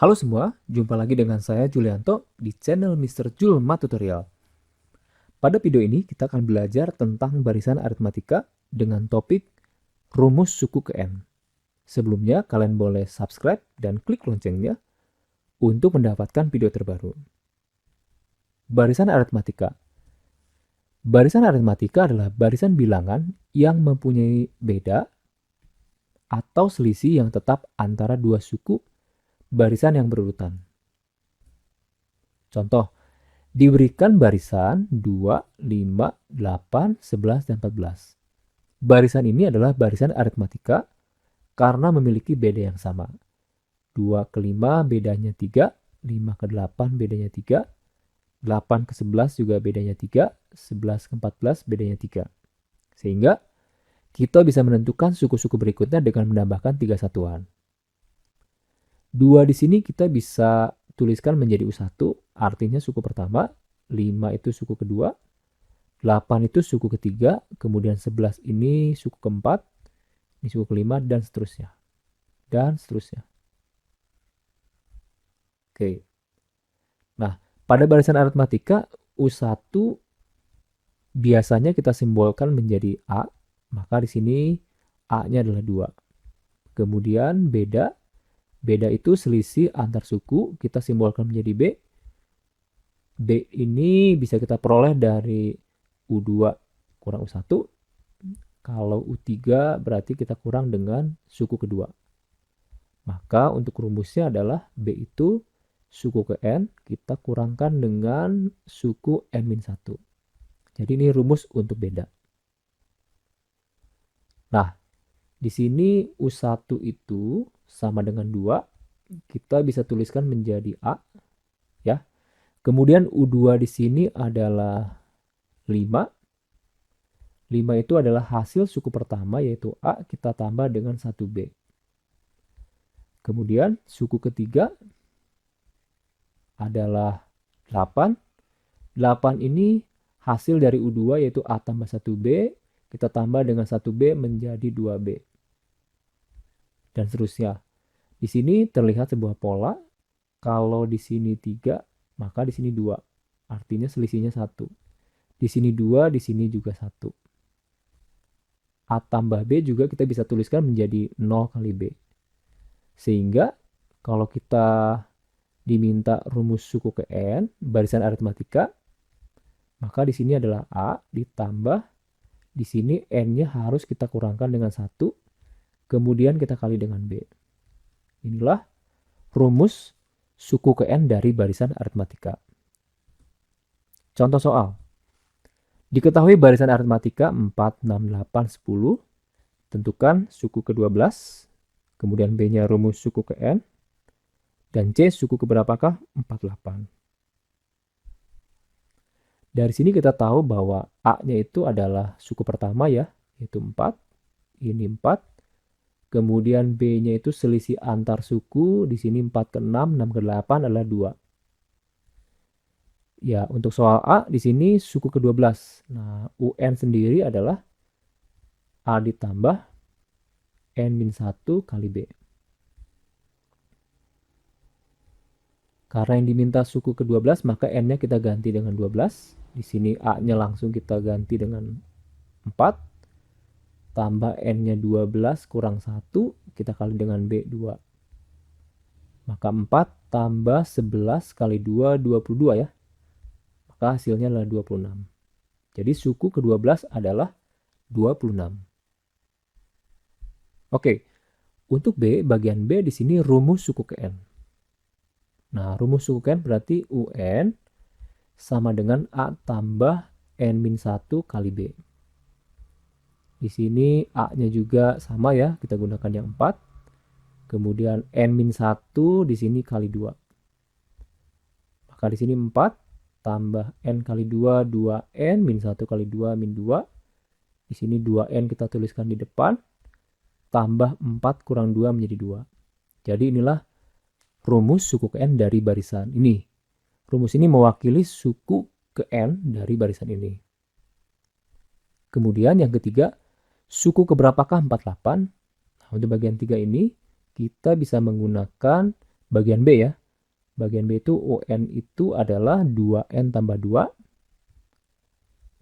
Halo semua, jumpa lagi dengan saya Julianto di channel Mr. Jul Math Tutorial. Pada video ini kita akan belajar tentang barisan aritmatika dengan topik rumus suku ke N. Sebelumnya kalian boleh subscribe dan klik loncengnya untuk mendapatkan video terbaru. Barisan aritmatika. Barisan aritmatika adalah barisan bilangan yang mempunyai beda atau selisih yang tetap antara dua suku barisan yang berurutan. Contoh, diberikan barisan 2, 5, 8, 11, dan 14. Barisan ini adalah barisan aritmatika karena memiliki beda yang sama. 2 ke 5 bedanya 3, 5 ke 8 bedanya 3, 8 ke 11 juga bedanya 3, 11 ke 14 bedanya 3. Sehingga kita bisa menentukan suku-suku berikutnya dengan menambahkan 3 satuan. 2 di sini kita bisa tuliskan menjadi U1, artinya suku pertama, 5 itu suku kedua, 8 itu suku ketiga, kemudian 11 ini suku keempat, ini suku kelima, dan seterusnya. Dan seterusnya. Oke. Nah, pada barisan aritmatika, U1 biasanya kita simbolkan menjadi A, maka di sini A-nya adalah 2. Kemudian beda itu selisih antar suku, kita simbolkan menjadi B. B ini bisa kita peroleh dari U2 kurang U1. Kalau U3 berarti kita kurang dengan suku kedua. Maka untuk rumusnya adalah B itu suku ke N, kita kurangkan dengan suku N-1. Jadi ini rumus untuk beda. Nah, di sini U1 itu sama dengan 2, kita bisa tuliskan menjadi A, ya. Kemudian U2 di sini adalah 5. 5 itu adalah hasil suku pertama yaitu A kita tambah dengan 1B. Kemudian suku ketiga adalah 8. 8 ini hasil dari U2 yaitu A tambah 1B. Kita tambah dengan 1B menjadi 2B. Dan seterusnya. Di sini terlihat sebuah pola. Kalau di sini 3, maka di sini 2. Artinya selisihnya 1. Di sini 2, di sini juga 1. A tambah B juga kita bisa tuliskan menjadi 0 kali B. Sehingga kalau kita diminta rumus suku ke N, barisan aritmatika, maka di sini adalah A ditambah, di sini N-nya harus kita kurangkan dengan 1, kemudian kita kali dengan B. Inilah rumus suku ke N dari barisan aritmatika. Contoh soal. Diketahui barisan aritmatika 4, 6, 8, 10. Tentukan suku ke-12. Kemudian B-nya rumus suku ke N. Dan C suku keberapakah? 48. Dari sini kita tahu bahwa A-nya itu adalah suku pertama ya, yaitu 4. Ini 4. Kemudian B-nya itu selisih antar suku. Di sini 4 ke 6, 6 ke 8 adalah 2. Ya, untuk soal A di sini suku ke-12. Nah, UN sendiri adalah A ditambah N-1 kali B. Karena yang diminta suku ke-12, maka N-nya kita ganti dengan 12. Di sini A-nya langsung kita ganti dengan 4. Tambah N-nya 12 kurang 1, kita kali dengan B, 2. Maka 4 tambah 11 kali 2, 22 ya. Maka hasilnya adalah 26. Jadi suku ke-12 adalah 26. Oke, untuk B, bagian B di sini rumus suku ke N. Nah, rumus suku ke N berarti UN sama dengan A tambah N-1 kali B. Di sini A-nya juga sama ya, kita gunakan yang 4. Kemudian N-1 di sini kali 2. Maka di sini 4 tambah N kali 2, 2N, min 1 kali 2, min 2. Di sini 2N kita tuliskan di depan. Tambah 4 kurang 2 menjadi 2. Jadi inilah rumus suku ke N dari barisan ini. Rumus ini mewakili suku ke N dari barisan ini. Kemudian yang ketiga, suku keberapakah 48? Nah, untuk bagian 3 ini, kita bisa menggunakan bagian B ya. Bagian B itu UN itu adalah 2N tambah 2.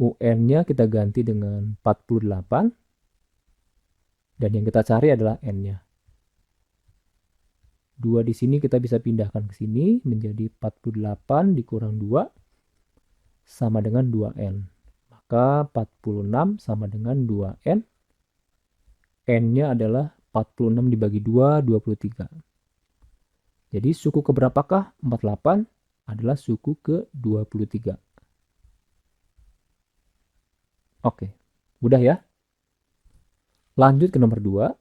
UN-nya kita ganti dengan 48. Dan yang kita cari adalah N-nya. 2 di sini kita bisa pindahkan ke sini menjadi 48 dikurang 2 sama dengan 2N. Maka 46 sama dengan 2N. N-nya adalah 46 dibagi 2, 23. Jadi suku keberapakah 48 adalah suku ke-23. Oke, mudah ya. Lanjut ke nomor 2.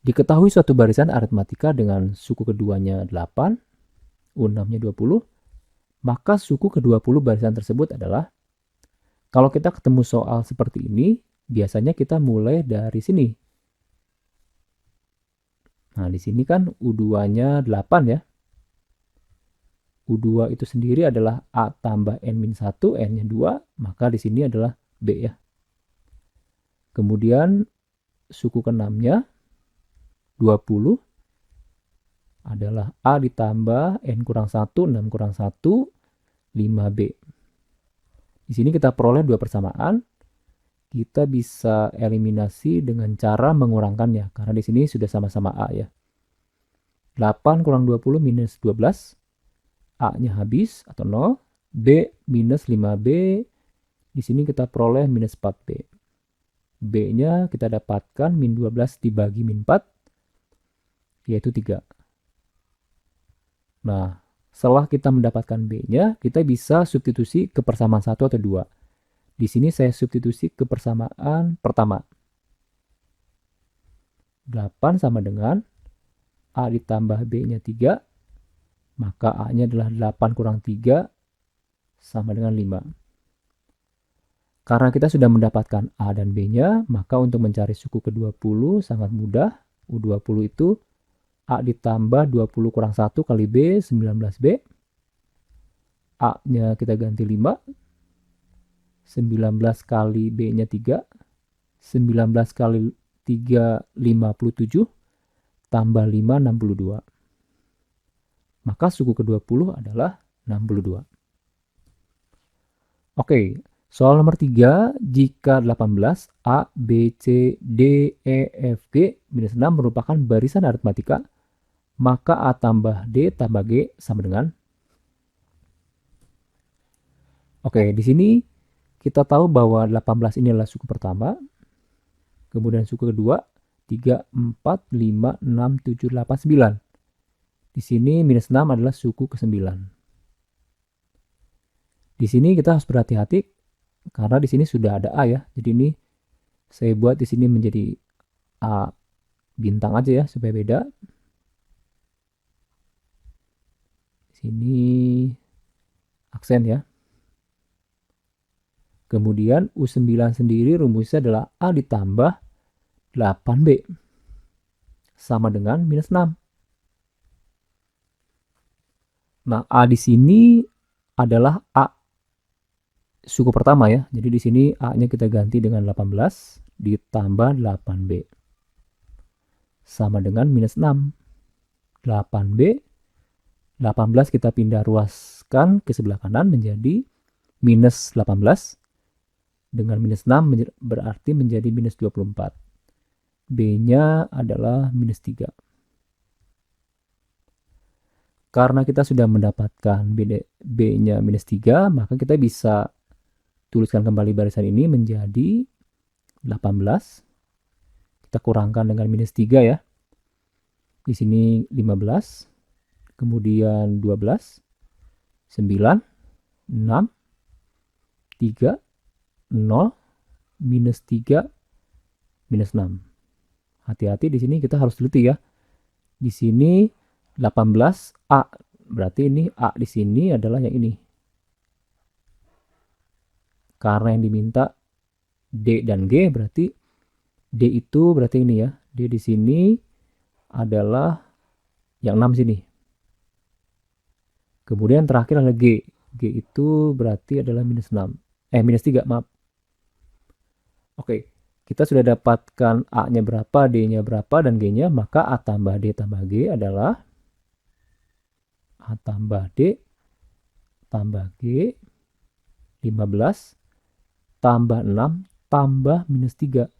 Diketahui suatu barisan aritmatika dengan suku keduanya 8, U6-nya 20, maka suku ke-20 barisan tersebut adalah, kalau kita ketemu soal seperti ini, biasanya kita mulai dari sini. Nah, di sini kan U2-nya 8 ya. U2 itu sendiri adalah A tambah N-1, N-nya 2, maka di sini adalah B ya. Kemudian suku ke-6-nya 20 adalah A ditambah N kurang 1, 6 kurang 1, 5B. Di sini kita peroleh dua persamaan. Kita bisa eliminasi dengan cara mengurangkannya, karena di sini sudah sama-sama A ya. 8 kurang 20 minus 12. A-nya habis atau 0. B minus 5B. Di sini kita peroleh minus 4B. B-nya kita dapatkan min 12 dibagi min 4, yaitu 3. Nah, setelah kita mendapatkan B-nya, kita bisa substitusi ke persamaan 1 atau 2. Di sini saya substitusi ke persamaan pertama. 8 sama dengan A ditambah B-nya 3, maka A-nya adalah 8 kurang 3 sama dengan 5. Karena kita sudah mendapatkan A dan B-nya, maka untuk mencari suku ke-20 sangat mudah. U20 itu A ditambah 20 kurang 1 kali B, 19B. A-nya kita ganti 5. 19 kali B-nya 3. 19 kali 3, 57. Tambah 5, 62. Maka suku ke-20 adalah 62. Oke, soal nomor 3, jika 18 A, B, C, D, E, F, G, minus 6 merupakan barisan aritmatika, maka A tambah D tambah G sama dengan. Oke, di sini kita tahu bahwa 18 ini adalah suku pertama. Kemudian suku kedua 3, 4, 5, 6, 7, 8, 9. Di sini minus 6 adalah suku ke-9. Di sini kita harus berhati-hati karena di sini sudah ada A ya. Jadi ini saya buat di sini menjadi A bintang aja ya supaya beda. Di sini aksen ya. Kemudian U9 sendiri rumusnya adalah A ditambah 8B sama dengan minus 6. Nah, A di sini adalah A suku pertama ya. Jadi di sini A-nya kita ganti dengan 18 ditambah 8B sama dengan minus 6. 8B, 18 kita pindah ruaskan ke sebelah kanan menjadi minus 18. Dengan minus 6 berarti menjadi minus 24. B-nya adalah minus 3. Karena kita sudah mendapatkan B-nya minus 3, maka kita bisa tuliskan kembali barisan ini menjadi 18. Kita kurangkan dengan minus 3 ya. Di sini 15, kemudian 12, 9, 6, 3, 0, minus 3, minus 6. Hati-hati di sini kita harus teliti ya. Di sini 18A, berarti ini A di sini adalah yang ini. Karena yang diminta D dan G, berarti D itu berarti ini ya. D di sini adalah yang 6 sini. Kemudian terakhir adalah G. G itu berarti adalah minus 6. Minus 3, maaf. Oke, kita sudah dapatkan A-nya berapa, D-nya berapa, dan G-nya. Maka A tambah D tambah G adalah A tambah D tambah G 15 tambah 6 tambah minus 3.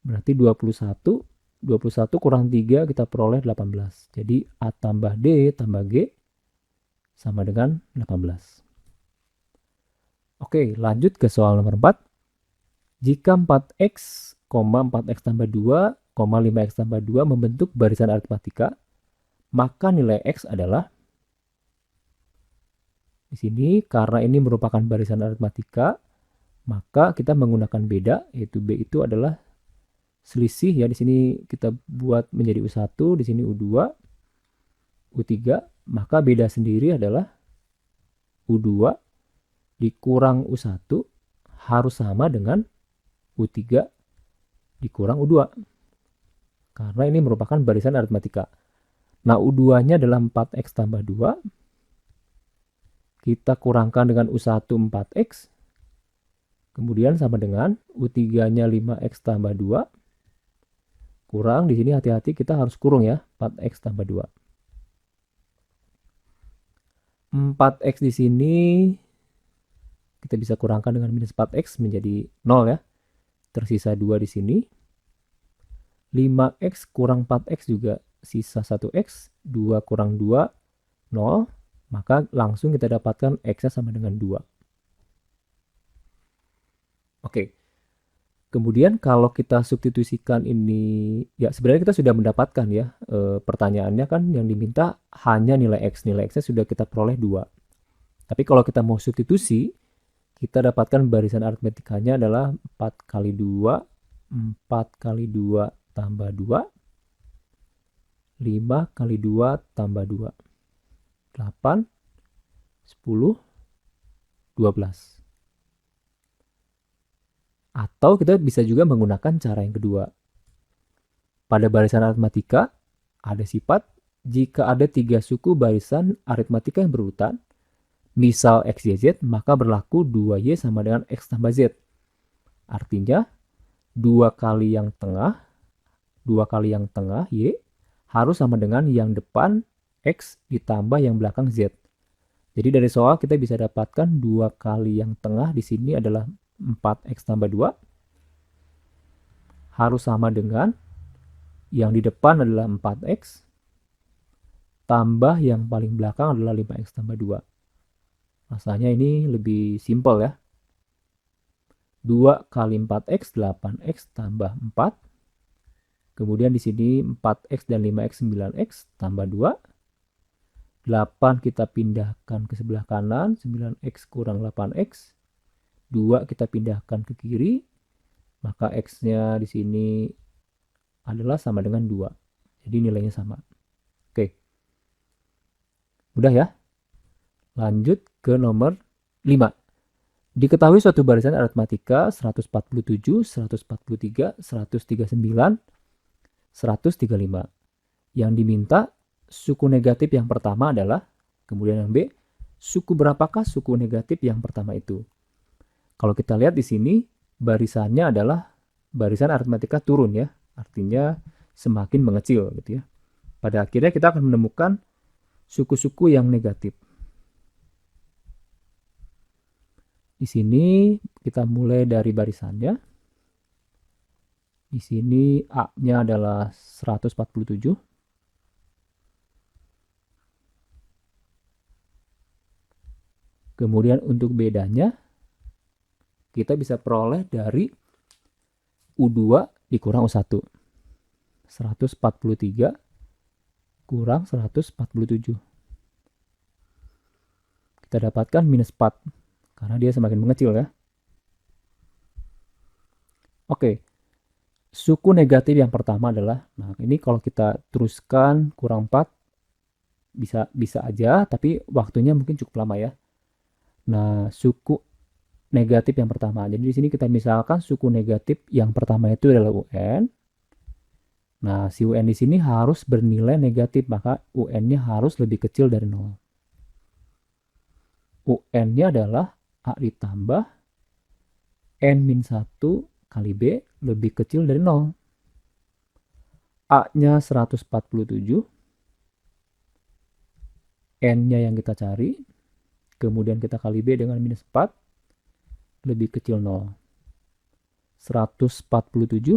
Berarti 21 kurang 3 kita peroleh 18. Jadi A tambah D tambah G sama dengan 18. Oke, lanjut ke soal nomor 4. Jika 4x, 4x tambah 2, 5x tambah 2 membentuk barisan aritmatika, maka nilai x adalah, di sini karena ini merupakan barisan aritmatika, maka kita menggunakan beda, yaitu B itu adalah selisih ya. Di sini kita buat menjadi U1, di sini U2, U3, maka beda sendiri adalah U2 dikurang U1 harus sama dengan U3 dikurang U2. Karena ini merupakan barisan aritmatika. Nah, U2-nya adalah 4x tambah 2. Kita kurangkan dengan U1 4x. Kemudian sama dengan U3-nya 5x tambah 2. Kurang, di sini hati-hati kita harus kurung ya, 4x tambah 2. 4x di sini kita bisa kurangkan dengan minus 4x menjadi 0 ya. Tersisa 2 di sini. 5x kurang 4x juga sisa 1x. 2 kurang 2, 0. Maka langsung kita dapatkan x-nya sama dengan 2. Oke. Kemudian kalau kita substitusikan ini, ya sebenarnya kita sudah mendapatkan ya. Pertanyaannya kan yang diminta hanya nilai x. Nilai x-nya sudah kita peroleh 2. Tapi kalau kita mau substitusi, kita dapatkan barisan aritmetikanya adalah 4 kali 2, 4 kali 2 tambah 2, 5 kali 2 tambah 2, 8, 10, 12. Atau kita bisa juga menggunakan cara yang kedua. Pada barisan aritmatika, ada sifat jika ada 3 suku barisan aritmatika yang berurutan, misal x, y, z, maka berlaku 2y sama dengan x tambah z. Artinya, 2 kali yang tengah, y, harus sama dengan yang depan x ditambah yang belakang z. Jadi dari soal kita bisa dapatkan 2 kali yang tengah di sini adalah 4x tambah 2. Harus sama dengan yang di depan adalah 4x. Tambah yang paling belakang adalah 5x tambah 2. Rasanya ini lebih simpel ya. 2 kali 4x, 8x tambah 4. Kemudian di sini 4x dan 5x, 9x tambah 2. 8 kita pindahkan ke sebelah kanan, 9x kurang 8x. 2 kita pindahkan ke kiri, maka x-nya di sini adalah sama dengan 2. Jadi nilainya sama. Oke. Mudah ya? Lanjut ke nomor 5. Diketahui suatu barisan aritmatika 147, 143, 139, 135. Yang diminta suku negatif yang pertama adalah, kemudian yang B, suku berapakah suku negatif yang pertama itu? Kalau kita lihat di sini, barisannya adalah barisan aritmatika turun ya, artinya semakin mengecil gitu ya. Pada akhirnya kita akan menemukan suku-suku yang negatif. Di sini kita mulai dari barisannya. Di sini A-nya adalah 147. Kemudian untuk bedanya, kita bisa peroleh dari U2 dikurang U1. 143 kurang 147. Kita dapatkan minus 4, karena dia semakin mengecil ya. Oke, suku negatif yang pertama adalah, nah ini kalau kita teruskan kurang 4, bisa aja, tapi waktunya mungkin cukup lama ya. Nah, suku negatif yang pertama. Jadi di sini kita misalkan suku negatif yang pertama itu adalah UN. Nah, si UN di sini harus bernilai negatif, maka UN-nya harus lebih kecil dari 0. UN-nya adalah A ditambah N-1 kali B lebih kecil dari 0. A-nya 147 N-nya yang kita cari, kemudian kita kali B dengan minus 4, lebih kecil 0. 147,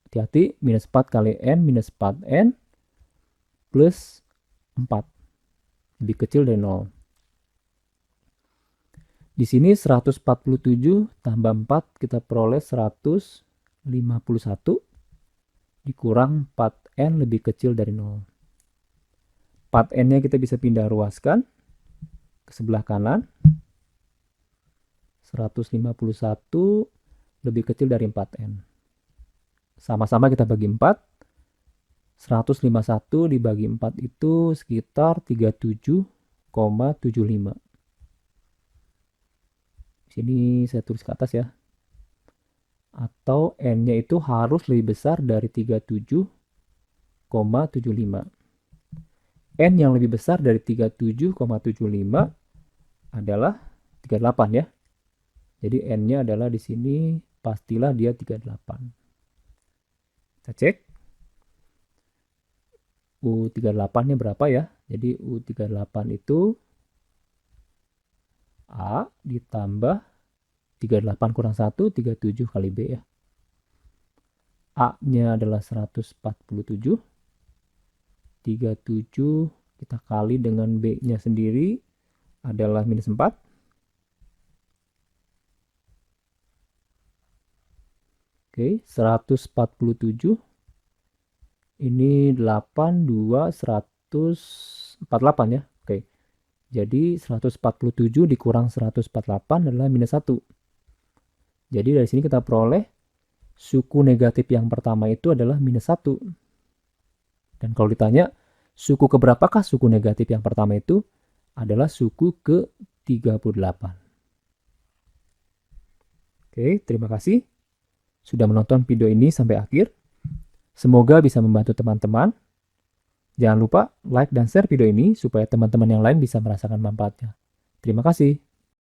hati-hati, minus 4 kali N, minus 4N, plus 4, lebih kecil dari 0. Di sini 147 tambah 4, kita peroleh 151, dikurang 4N lebih kecil dari 0. 4N-nya kita bisa pindah ruaskan ke sebelah kanan. 151 lebih kecil dari 4N. Sama-sama kita bagi 4. 151 dibagi 4 itu sekitar 37,75. Sini saya tulis ke atas ya. Atau N-nya itu harus lebih besar dari 37,75. N yang lebih besar dari 37,75 adalah 38 ya. Jadi N-nya adalah di sini pastilah dia 38. Kita cek. U38-nya berapa ya? Jadi U38 itu A ditambah 38 kurang 1, 37 kali B ya. A-nya adalah 147. 37 kita kali dengan B-nya sendiri adalah minus 4. Oke, 147. Ini 8, 2, 148 ya. Oke, jadi 147 dikurang 148 adalah minus 1. Jadi dari sini kita peroleh suku negatif yang pertama itu adalah minus 1. Dan kalau ditanya, suku keberapakah suku negatif yang pertama itu? Adalah suku ke-38. Oke, terima kasih sudah menonton video ini sampai akhir. Semoga bisa membantu teman-teman. Jangan lupa like dan share video ini supaya teman-teman yang lain bisa merasakan manfaatnya. Terima kasih.